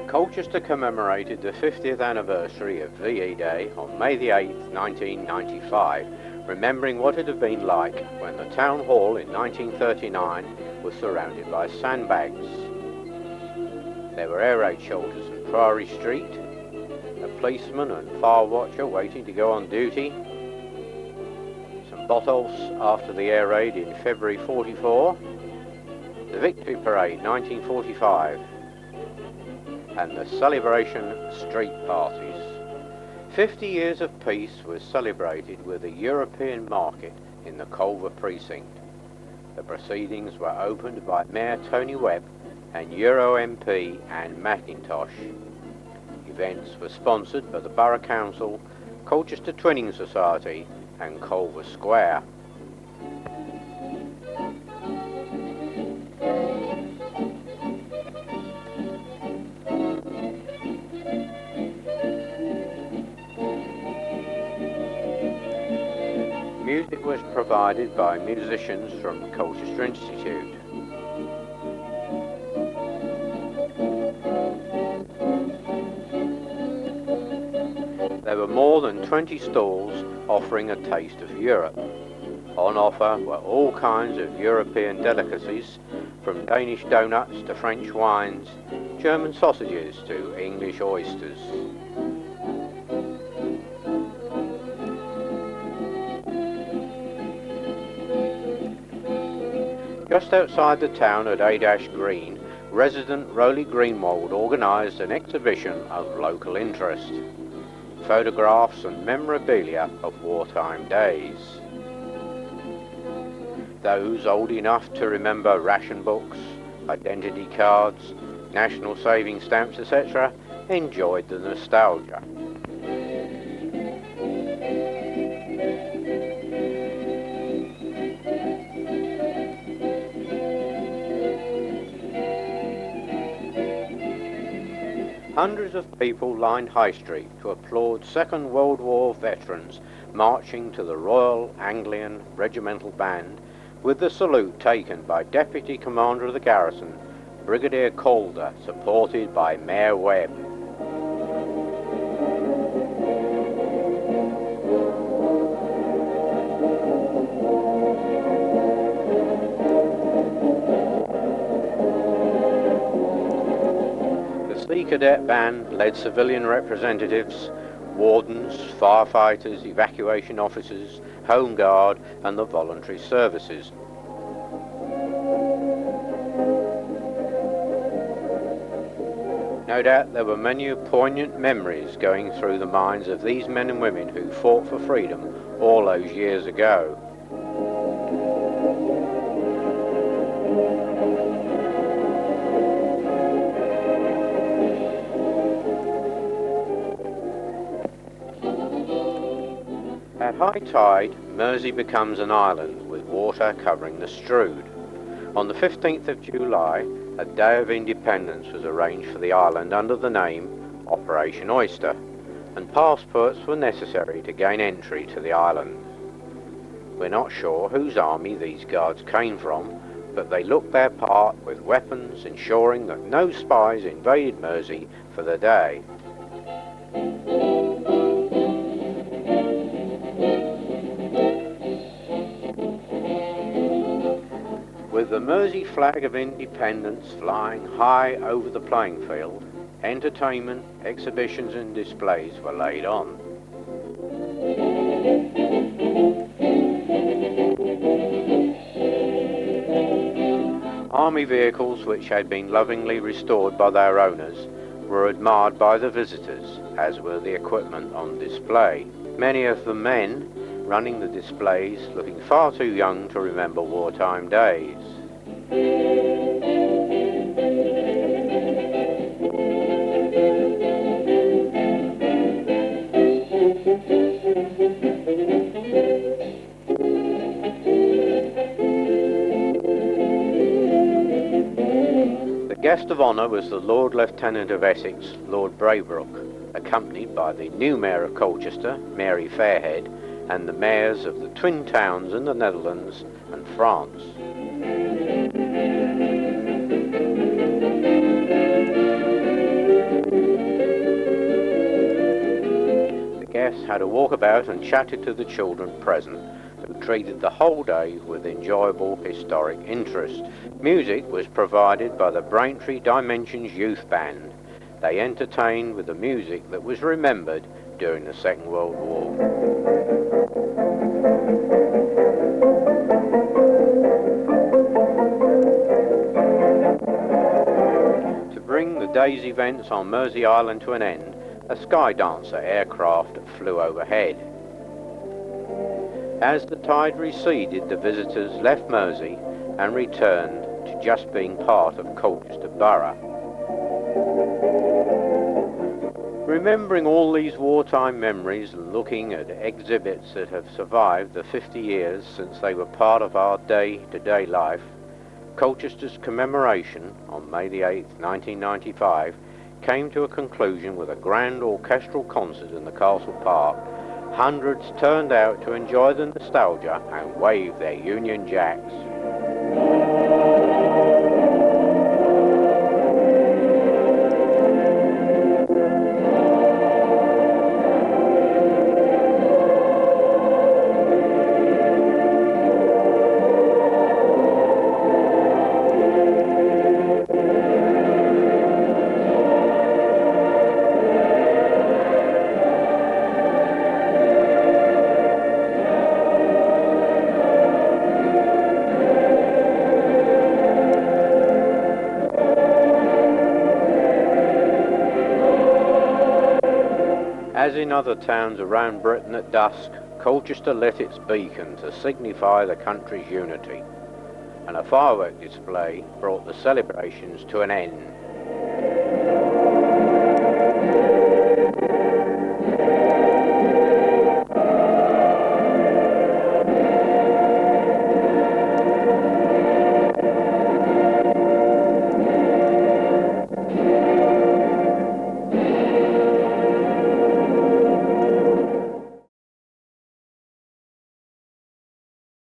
Colchester commemorated the 50th anniversary of VE Day on May the 8th, 1995, remembering what it had been like when the town hall in 1939 was surrounded by sandbags. There were air raid shelters in Priory Street, a policeman and fire watcher waiting to go on duty, some bottles after the air raid in February 44, the Victory Parade 1945, and the celebration street parties. 50 years of peace was celebrated with a European market in the Culver precinct. The proceedings were opened by Mayor Tony Webb and Euro MP Anne McIntosh. Events were sponsored by the Borough Council, Colchester Twinning Society and Culver Square. Music was provided by musicians from Colchester Institute. There were more than 20 stalls offering a taste of Europe. On offer were all kinds of European delicacies, from Danish donuts to French wines, German sausages to English oysters. Just outside the town at A- Green, resident Rowley Greenwald organised an exhibition of local interest. Photographs and memorabilia of wartime days. Those old enough to remember ration books, identity cards, national saving stamps, etc., enjoyed the nostalgia. Hundreds of people lined High Street to applaud Second World War veterans marching to the Royal Anglian Regimental Band, with the salute taken by Deputy Commander of the Garrison, Brigadier Calder, supported by Mayor Webb. The Cadet Band led civilian representatives, wardens, firefighters, evacuation officers, Home Guard and the voluntary services. No doubt there were many poignant memories going through the minds of these men and women who fought for freedom all those years ago. At high tide, Mersey becomes an island with water covering the Strood. On the 15th of July, a Day of Independence was arranged for the island under the name Operation Oyster, and passports were necessary to gain entry to the island. We're not sure whose army these guards came from, but they looked their part with weapons, ensuring that no spies invaded Mersey for the day. With the Mersey flag of independence flying high over the playing field, entertainment, exhibitions and displays were laid on. Army vehicles, which had been lovingly restored by their owners, were admired by the visitors, as were the equipment on display. Many of the men running the displays looking far too young to remember wartime days. The guest of honour was the Lord Lieutenant of Essex, Lord Braybrook, accompanied by the new Mayor of Colchester, Mary Fairhead, and the mayors of the twin towns in the Netherlands and France. had a walkabout and chatted to the children present, who treated the whole day with enjoyable historic interest. Music was provided by the Braintree Dimensions Youth Band. They entertained with the music that was remembered during the Second World War. To bring the day's events on Mersey Island to an end, a Skydancer aircraft flew overhead. As the tide receded, the visitors left Mersey and returned to just being part of Colchester Borough. Remembering all these wartime memories and looking at exhibits that have survived the 50 years since they were part of our day-to-day life, Colchester's commemoration on May the 8th, 1995 came to a conclusion with a grand orchestral concert in the Castle Park. Hundreds turned out to enjoy the nostalgia and wave their Union Jacks. As in other towns around Britain at dusk, Colchester lit its beacon to signify the country's unity, and a firework display brought the celebrations to an end.